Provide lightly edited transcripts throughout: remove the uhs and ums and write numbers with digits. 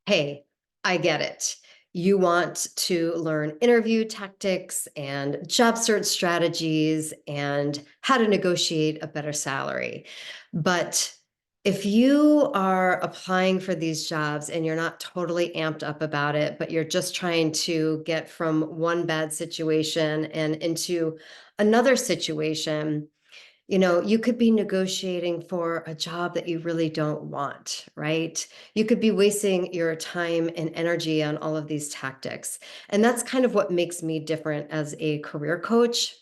Hey, I get it. You want to learn interview tactics and job search strategies and how to negotiate a better salary. But if you are applying for these jobs and you're not totally amped up about it, but you're just trying to get from one bad situation and into another situation, you could be negotiating for a job that you really don't want, right? You could be wasting your time and energy on all of these tactics. And that's kind of what makes me different as a career coach.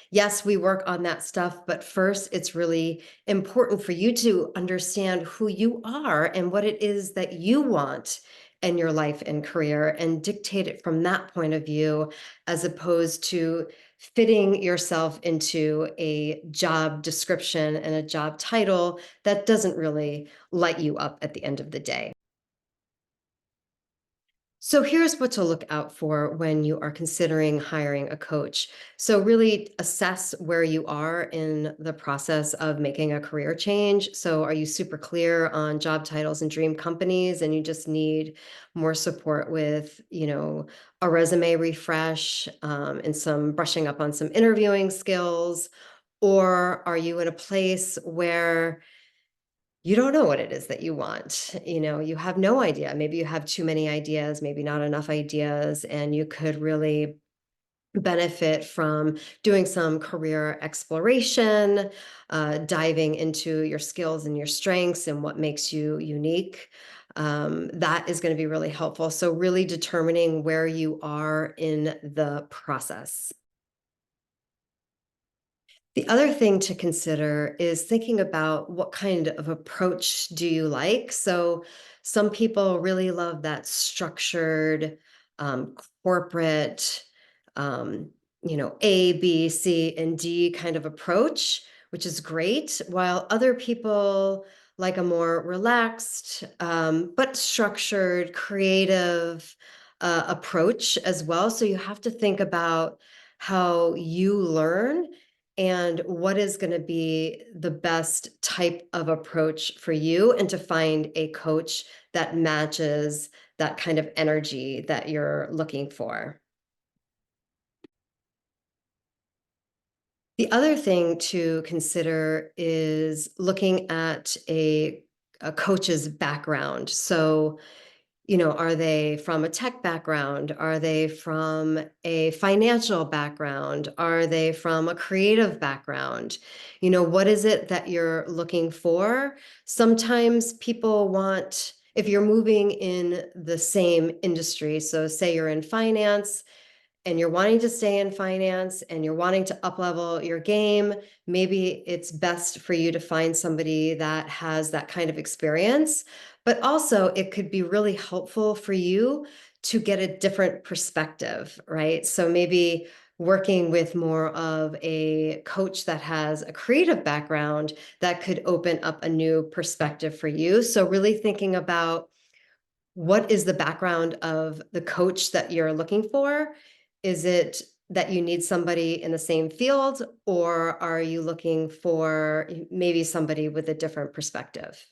Yes, we work on that stuff, but first, it's really important for you to understand who you are and what it is that you want in your life and career and dictate it from that point of view, as opposed to fitting yourself into a job description and a job title that doesn't really light you up at the end of the day. So here's what to look out for when you are considering hiring a coach. So really assess where you are in the process of making a career change. So are you super clear on job titles and dream companies and you just need more support with, a resume refresh, and some brushing up on some interviewing skills? Or are you in a place where you don't know what it is that you want? You have no idea. Maybe you have too many ideas, maybe not enough ideas, and you could really benefit from doing some career exploration, diving into your skills and your strengths and what makes you unique. That is going to be really helpful. So, really determining where you are in the process. The other thing to consider is thinking about what kind of approach do you like. So, some people really love that structured, corporate, um, A, B, C, and D kind of approach, which is great, while other people like a more relaxed, but structured, creative approach as well. So, you have to think about how you learn and what is going to be the best type of approach for you, and to find a coach that matches that kind of energy that you're looking for. The other thing to consider is looking at a coach's background. So, are they from a tech background? Are they from a financial background? Are they from a creative background? What is it that you're looking for? Sometimes people want, if you're moving in the same industry, so say you're in finance and you're wanting to stay in finance and you're wanting to up-level your game, maybe it's best for you to find somebody that has that kind of experience. But also, it could be really helpful for you to get a different perspective, right? So maybe working with more of a coach that has a creative background that could open up a new perspective for you. So really thinking about, what is the background of the coach that you're looking for? Is it that you need somebody in the same field, or are you looking for maybe somebody with a different perspective?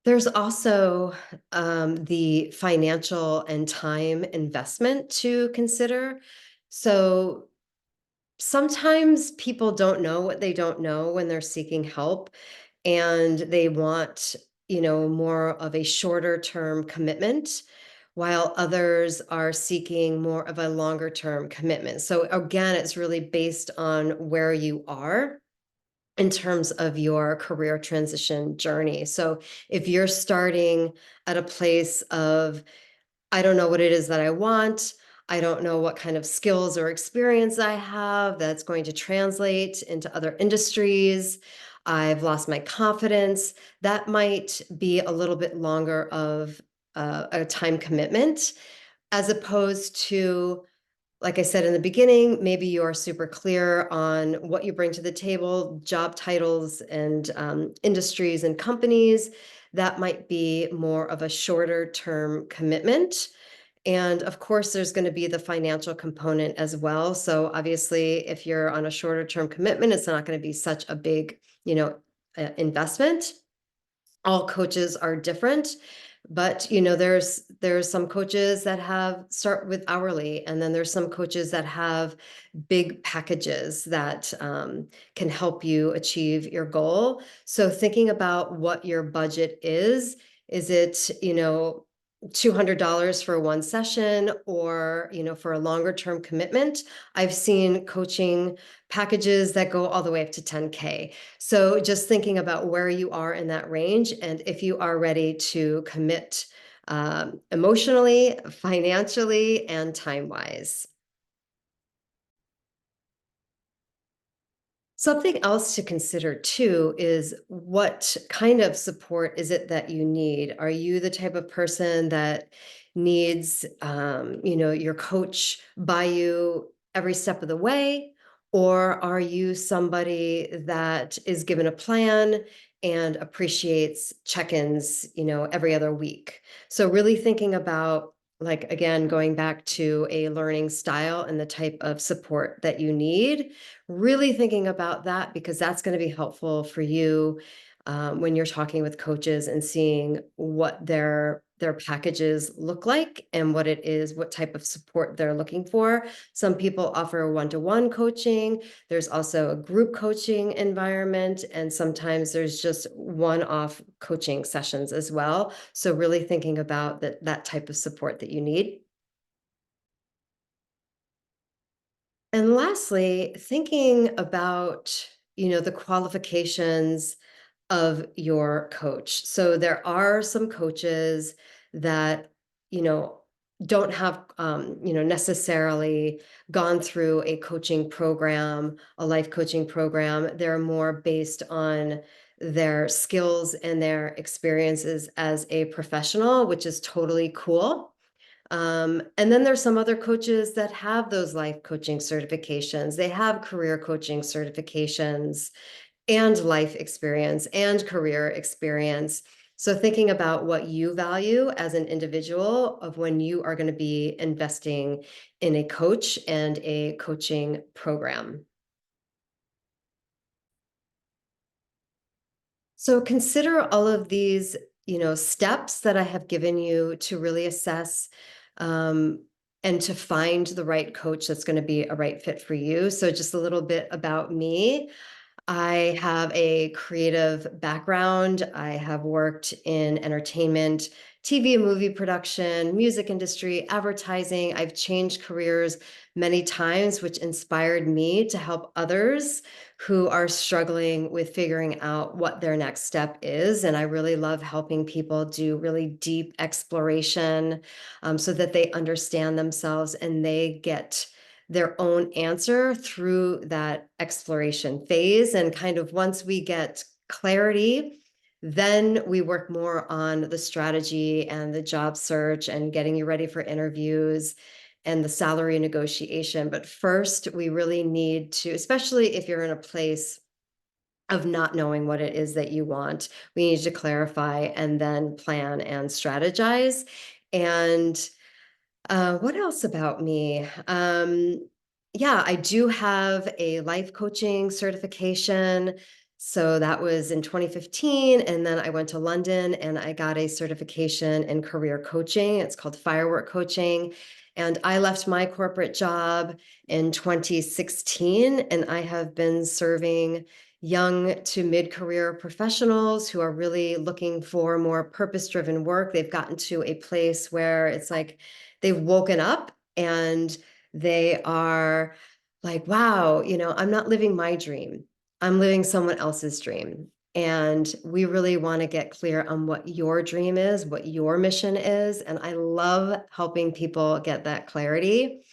There's also the financial and time investment to consider. So sometimes people don't know what they don't know when they're seeking help, and they want, more of a shorter term commitment, while others are seeking more of a longer term commitment. So again, it's really based on where you are in terms of your career transition journey. So if you're starting at a place of, I don't know what it is that I want, I don't know what kind of skills or experience I have that's going to translate into other industries, I've lost my confidence, that might be a little bit longer of a time commitment, as opposed to, like I said in the beginning, maybe you're super clear on what you bring to the table, job titles and industries and companies. That might be more of a shorter term commitment. And of course, there's going to be the financial component as well. So obviously, if you're on a shorter term commitment, it's not going to be such a big, investment. All coaches are different, but there's some coaches that have start with hourly, and then there's some coaches that have big packages that can help you achieve your goal. So thinking about what your budget is it, $200 for one session, or for a longer term commitment? I've seen coaching packages that go all the way up to 10K. So just thinking about where you are in that range, and if you are ready to commit emotionally, financially, and time-wise. Something else to consider too is what kind of support is it that you need? Are you the type of person that needs, your coach by you every step of the way? Or are you somebody that is given a plan and appreciates check-ins, every other week? So really thinking about, like, again, going back to a learning style and the type of support that you need, really thinking about that, because that's going to be helpful for you when you're talking with coaches and seeing what their packages look like and what type of support they're looking for. Some people offer one-to-one coaching. There's also a group coaching environment, and sometimes there's just one-off coaching sessions as well. So really thinking about that type of support that you need. And lastly, thinking about, the qualifications of your coach. So there are some coaches that, you know, don't have, necessarily gone through a coaching program, a life coaching program. They're more based on their skills and their experiences as a professional, which is totally cool. And then there's some other coaches that have those life coaching certifications. They have career coaching certifications and life experience and career experience. So thinking about what you value as an individual of when you are going to be investing in a coach and a coaching program. So consider all of these, steps that I have given you to really assess um, and to find the right coach that's going to be a right fit for you. So just a little bit about me. I have a creative background. I have worked in entertainment, TV and movie production, music industry, advertising. I've changed careers many times, which inspired me to help others who are struggling with figuring out what their next step is. And I really love helping people do really deep exploration so that they understand themselves and they get their own answer through that exploration phase. And kind of once we get clarity, then we work more on the strategy and the job search and getting you ready for interviews and the salary negotiation. But first, we really need to, especially if you're in a place of not knowing what it is that you want, we need to clarify and then plan and strategize. And what else about me? Yeah, I do have a life coaching certification. So that was in 2015. And then I went to London and I got a certification in career coaching. It's called firework coaching. And I left my corporate job in 2016, and I have been serving young to mid-career professionals who are really looking for more purpose-driven work. They've gotten to a place where it's like, they've woken up and they are like, wow, I'm not living my dream. I'm living someone else's dream. And we really want to get clear on what your dream is, what your mission is. And I love helping people get that clarity.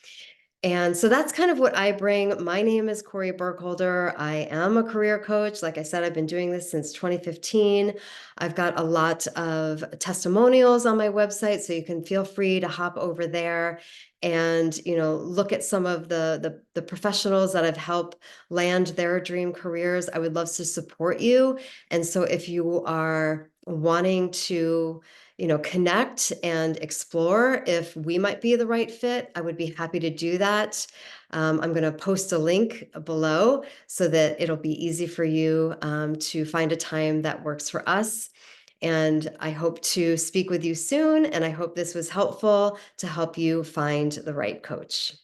And so that's kind of what I bring. My name is Kori Burkholder. I am a career coach. Like I said, I've been doing this since 2015. I've got a lot of testimonials on my website, so you can feel free to hop over there and look at some of the professionals that have helped land their dream careers. I would love to support you. And so if you are wanting to connect and explore if we might be the right fit, I would be happy to do that. I'm going to post a link below so that it'll be easy for you to find a time that works for us. And I hope to speak with you soon, and I hope this was helpful to help you find the right coach.